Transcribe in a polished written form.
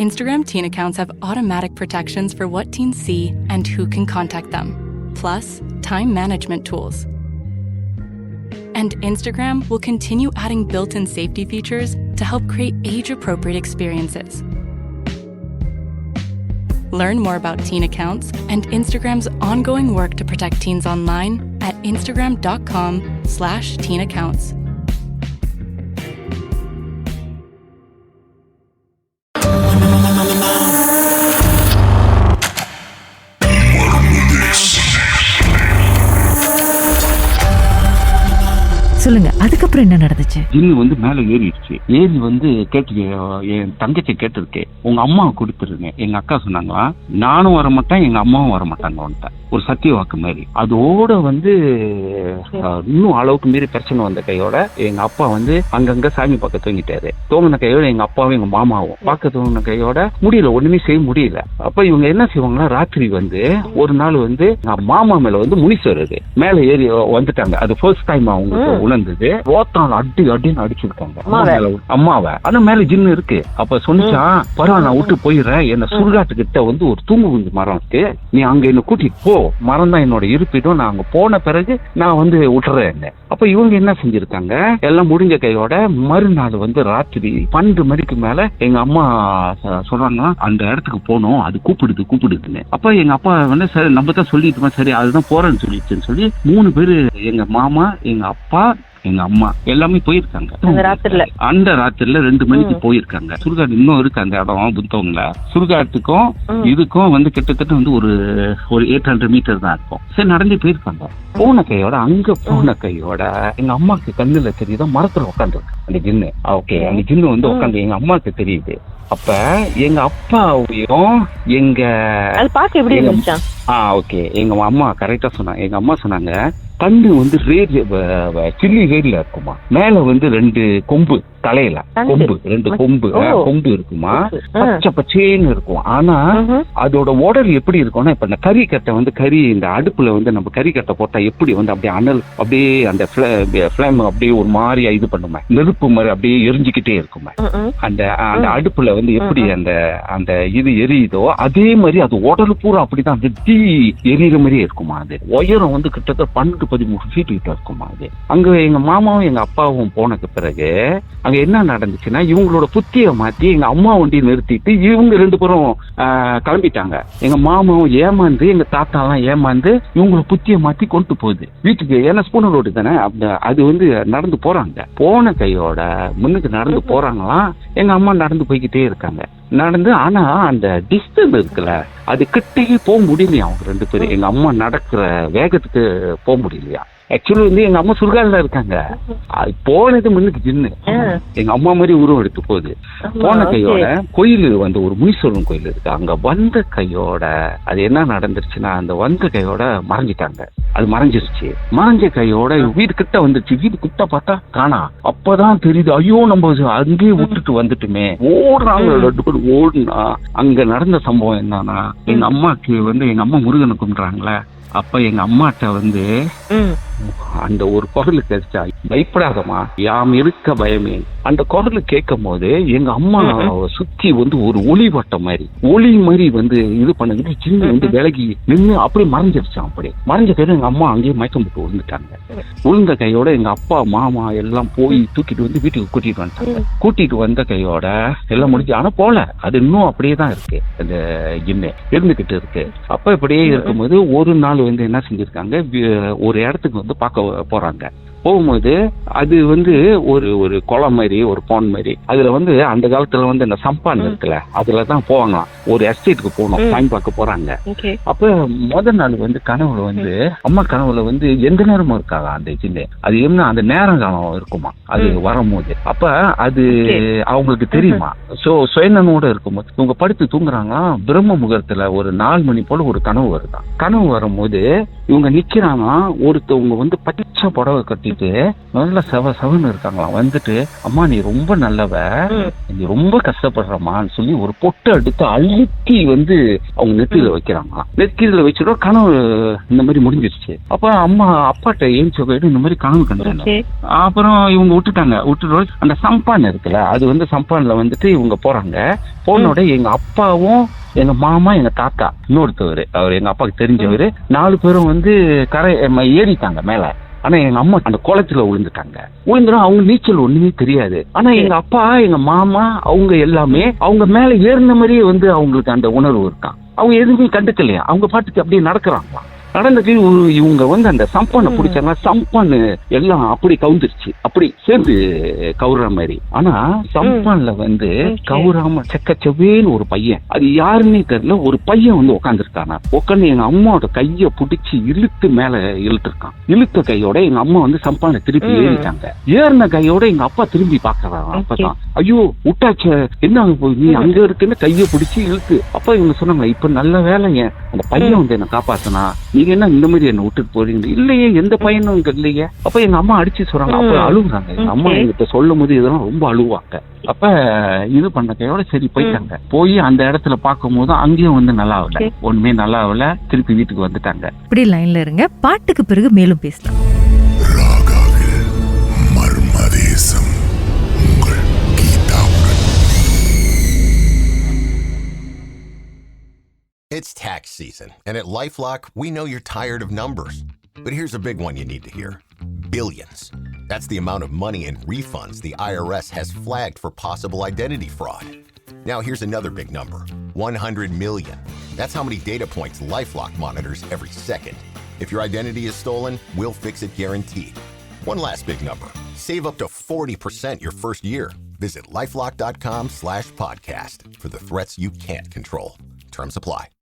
Instagram teen accounts have automatic protections for what teens see and who can contact them, plus time management tools. And Instagram will continue adding built-in safety features to help create age-appropriate experiences. Learn more about teen accounts and Instagram's ongoing work to protect teens online at instagram.com/teenaccounts. சொல்லுங்க, அதுக்கப்புறம் என்ன நடந்துச்சு? ஜின்னு மேல ஏறிடுச்சு. ஏறி கேட்டு என் தங்கச்சி கேட்டிருக்கேன், உங்க அம்மாவை கொடுத்துருங்க. எங்க அக்கா சொன்னாங்களா, நானும் வரமாட்டேன் எங்க அம்மாவும் வரமாட்டாங்க. ஒரு சத்திய வாக்கு மாதிரி. அதோட இன்னும் அளவுக்கு மீறி பிரச்சனை வந்த கையோட எங்க அப்பா அங்கங்க சாமி பார்க்க தூங்கிட்டாரு. தூங்கின கையோட எங்க அப்பாவும் எங்க மாமாவும் பார்க்க தூங்கின கையோட முடியல, ஒண்ணுமே செய்ய முடியல. அப்ப இவங்க என்ன செய்வாங்கன்னா, ராத்திரி ஒரு நாள் மாமா மேல முனீஸ்வரர் மேல ஏறி வந்துட்டாங்க. அது ஃபர்ஸ்ட் டைம் அவங்க உணர்ந்தது. ஓத்தால் அடின்னு அடிச்சிருக்காங்க அம்மாவை. ஆனா மேல ஜின்னு இருக்கு. அப்ப சொன்னா, பரவாயில்ல நான் விட்டு போயிடுறேன், என்ன சுடுகாட்டுக்கிட்ட ஒரு தூங்கு குஞ்சு மரம் இருக்கு, நீ அங்க என்ன கூட்டிட்டு போ, மரம் தான் என்னோட இருப்பிடும், நான் அங்க போன பிறகு நான் விட்டுறேன். அப்ப இவங்க என்ன செஞ்சிருக்காங்க, எல்லாம் முடிஞ்ச கையோட மறுநாள் ராத்திரி 12 மணிக்கு மேல எங்க அம்மா சொல்றாங்க, அந்த இடத்துக்கு போனோம், அது கூப்பிடுதுன்னு. அப்ப எங்க அப்பா சரி நம்ம தான் சொல்லிட்டுமா, சரி அதுதான் போறேன்னு சொல்லிட்டுன்னு சொல்லி 3 பேரு, எங்க மாமா, எங்க அப்பா, எங்க அம்மா எல்லாமே போயிருக்காங்க. அந்த ராத்திரில 2 மணிக்கு போயிருக்காங்க. சுடுகாடு இன்னும் இருக்கு அந்த இடம் புத்தவங்கள. சுடுகாட்டுக்கும் இதுக்கும் கிட்டத்தட்ட ஒரு 800 மீட்டர் தான் இருக்கும். சரி நடந்து போயிருக்காங்க. போன கையோட எங்க அம்மாக்கு கண்ணுல தெரியுதா, மரத்துல உட்காந்துருக்கு அந்த ஜின்னு. ஓகே, அந்த ஜின்னு உட்காந்து எங்க அம்மாக்கு தெரியுது. அப்ப எங்க அப்பாவையும் எங்க ஓகே எங்க அம்மா கரெக்டா சொன்னாங்க. எங்க அம்மா சொன்னாங்க, கண்ணு சில்லி ரேட்ல இருக்குமா, மேல 2 கொம்பு, தலையில கொம்பு 2 கொம்பு இருக்குமா, பச்சை பச்சேன்னு இருக்கும். ஆனா அதோட உடல் எப்படி இருக்கும்னா, இப்ப இந்த கறிக்கட்டை கறி இந்த அடுப்புல நம்ம கறிக்கட்டை போட்டா எப்படி அப்படியே அனல் அப்படியே அந்த ஃபிளேம் அப்படியே ஒரு மாதிரியா இது பண்ணுமா, நெருப்பு மாதிரி அப்படியே எரிஞ்சுக்கிட்டே இருக்குமா. அந்த அந்த அடுப்புல எப்படி அந்த அந்த இது எரியுதோ அதே மாதிரி அது உடல் பூரா அப்படிதான் தீ எரியுற மாதிரியே இருக்குமா. அது உயரம் கிட்டத்தட்ட 12-13 ஃபீட் கிட்ட இருக்குமா. அது அங்க எங்க மாமாவும் எங்க அப்பாவும் போனதுக்கு பிறகு அங்க என்ன நடந்துச்சுன்னா, இவங்களோட புத்திய மாத்தி எங்க அம்மா வண்டி நிறுத்திட்டு இவங்க 2 பேரும் கிளம்பிட்டாங்க. எங்க மாமாவும் ஏமாந்து, எங்க தாத்தா எல்லாம் ஏமாந்து இவங்களோட புத்திய மாத்தி கொண்டு போகுது வீட்டுக்கு. ஏன்னா ஸ்பூனர் ரோடு தானே, அது நடந்து போறாங்க. போன கையோட முன்னுக்கு நடந்து போறாங்களாம். எங்க அம்மா நடந்து போய்கிட்டே இருக்காங்க. நடந்து, ஆனா அந்த டிஸ்டன்ஸ் இருக்குல்ல, அது கிட்டே போக முடியலையா அவங்க 2 பேரும். எங்க அம்மா நடக்கிற வேகத்துக்கு போக முடியலையா. ஆக்சுவலி எங்க அம்மா சுடுகாடுல இருக்காங்க. போனது முன்னுக்கு ஜின்னு எங்க அம்மா மாதிரி உருவம் எடுத்து போகுது. போன கையோட கோயில் ஒரு முனீஸ்வரன் கோயில் இருக்கு. அங்க வந்த கையோட அது என்ன நடந்துருச்சுன்னா, அந்த வந்த கையோட மறைஞ்சிட்டாங்க. அது மறைஞ்சிருச்சு. மறைஞ்ச கையோட வீடு கிட்ட வந்துருச்சு. வீடு கிட்ட பார்த்தா காணா. அப்பதான் தெரியுது, ஐயோ நம்ம அங்கேயே விட்டுட்டு வந்துட்டுமே. ஓடுறாங்க 2 பேரும். ஓடுனா அங்க நடந்த சம்பவம் என்னன்னா, எங்க அம்மாக்கு எங்க அம்மா முருகனை கும்பிடுறாங்களே, அப்ப எங்க அம்மாட்ட அந்த ஒரு குரல் கேட்டா, பயப்படாதமா, யாம் இருக்க பயமே. அந்த குரல் கேட்கும் போது எங்க அம்மா சுத்தி ஒரு ஒளி வட்டம் மாதிரி இது பண்ணுது. சின்ன விலகி நின்று அப்படியே மறைஞ்சிருச்சான். அப்படியே மறைஞ்ச கையில எங்க அம்மா அங்கேயே மயக்கம் போட்டு விழுந்துட்டாங்க. விழுந்த கையோட எங்க அப்பா மாமா எல்லாம் போய் தூக்கிட்டு வீட்டுக்கு கூட்டிட்டு வந்துட்டாங்க. கூட்டிட்டு வந்த கையோட எல்லாம் முடிஞ்சு. ஆனா போல, அது இன்னும் அப்படியே தான் இருக்கு, அந்த ஜின்னு இருந்துகிட்டு இருக்கு. அப்ப இப்படியே இருக்கும்போது ஒரு நாள் என்ன செஞ்சிருக்காங்க, ஒரு இடத்துக்கு பார்க்க போறாங்க. போகும்போது அது ஒரு குளம் மாதிரி, ஒரு பாண்ட் மாதிரி. அதுல அந்த காலத்துல இந்த சம்பான் இருக்குல்ல, அதுலதான் போவாங்களாம். ஒரு எஸ்டேட்டுக்கு போகணும், சாமி பார்க்க போறாங்க. அப்ப முதல் நாள் கனவுல அம்மா கனவுல எந்த நேரமும் இருக்காங்க அந்த சின்ன. அது என்ன அந்த நேரம் காலம் இருக்குமா அது வரும்போது. அப்ப அது அவங்களுக்கு தெரியுமா. சோ சுயநனோட இருக்கும்போது இவங்க படுத்து தூங்குறாங்களா. பிரம்ம முகூர்த்தத்துல ஒரு 4 மணி போல ஒரு கனவு வருதான். கனவு வரும்போது இவங்க நிக்கிறாங்க. ஒருத்தவங்க பச்சை புடவை கட்டிட்டு வந்துட்டு நல்ல சவன்னு இருக்காங்களாம். வந்துட்டு அம்மா நீ ரொம்ப நல்லவ, நீ ரொம்ப கஷ்டப்படுறமான்னு சொல்லி ஒரு பொட்டை எடுத்து அழுத்தி வந்து அவங்க நெத்தியில வைக்கிறாங்களாம். நெத்தியில வச்சுட்டோ கனவு இந்த மாதிரி முடிஞ்சிருச்சு. அப்ப அம்மா அப்பாட்ட ஏஞ்சி போயிட்டு இந்த மாதிரி கனவு கண்டாங்க. அப்புறம் இவங்க விட்டுட்டு அந்த சம்பான் இருக்குல்ல, அது வந்து சம்பான்ல வந்துட்டு இவங்க போறாங்க. போனோட எங்க அப்பாவும் எங்க மாமா எங்க தாத்தா இன்னொருத்தவர், அவர் எங்க அப்பாவுக்கு தெரிஞ்சவர், 4 பேரும் வந்து கரை ஏறிட்டாங்க மேல. ஆனா எங்க அம்மா அந்த குளத்துல விழுந்துட்டாங்க. அவங்க நீச்சல் ஒண்ணுமே தெரியாது. ஆனா எங்க அப்பா எங்க மாமா அவங்க எல்லாமே அவங்க மேல ஏறின மாதிரியே வந்து அவங்களுக்கு அந்த உணர்வு இருக்கான். அவங்க எதுவுமே கண்டுக்கலையா, அவங்க பாட்டுக்கு அப்படியே நடக்கிறாங்களா. நடந்துட்டு இவங்க வந்து அந்த சம்பானை பிடிச்சாங்க. சம்பான்னு எல்லாம் அப்படி கவுந்துருச்சு, அப்படி சேர்ந்து கவுற மாதிரி. ஆனா சம்பான்ல வந்து கவுராம செக்கச்சவேன்னு ஒரு பையன், அது யாருன்னே தெரியல, ஒரு பையன் வந்து உட்காந்துருக்கானா. உட்காந்து எங்க அம்மாவோட கைய பிடிச்சி இழுத்து மேல இழுத்துருக்கான். இழுத்த கையோட எங்க அம்மா வந்து சம்பானை திருப்பி ஏறிட்டாங்க. ஏறின கையோட எங்க அப்பா திரும்பி பாக்குறாங்க. அப்பதான் ஐயோ விட்டாச்ச, என்ன அங்க போய் நீ அங்க இருக்குன்னு கைய பிடிச்சி இழுத்து. அப்ப இவங்க சொன்னாங்க, இப்ப நல்ல வேலைங்க அந்த பையன் வந்து என்ன காப்பாத்தினா, நீங்க என்ன இந்த மாதிரி என்ன விட்டுட்டு போறீங்க. இல்லையே எந்த பையனும் இங்க இல்லையே. அப்ப எங்க அம்மா அடிச்சு சொல்றாங்க. அப்ப அழுகுறாங்க. எங்க அம்மா எங்கிட்ட சொல்லும் போது இதெல்லாம் ரொம்ப அழுவாங்க. அப்ப இது பண்ண கையோட சரி போயிட்டாங்க. போய் அந்த இடத்துல பார்க்கும் போது அங்கேயும் வந்து நல்லா ஆகல, ஒண்ணுமே நல்லா ஆகல. திருப்பி வீட்டுக்கு வந்துட்டாங்க. இப்படி லைன்ல இருங்க, பாட்டுக்கு பிறகு மேலும் பேசலாம். It's tax season, and at LifeLock, we know you're tired of numbers. But here's a big one you need to hear. Billions. That's the amount of money in refunds the IRS has flagged for possible identity fraud. Now here's another big number. 100 million. That's how many data points LifeLock monitors every second. If your identity is stolen, we'll fix it guaranteed. One last big number. Save up to 40% your first year. Visit lifelock.com/podcast for the threats you can't control. Terms apply.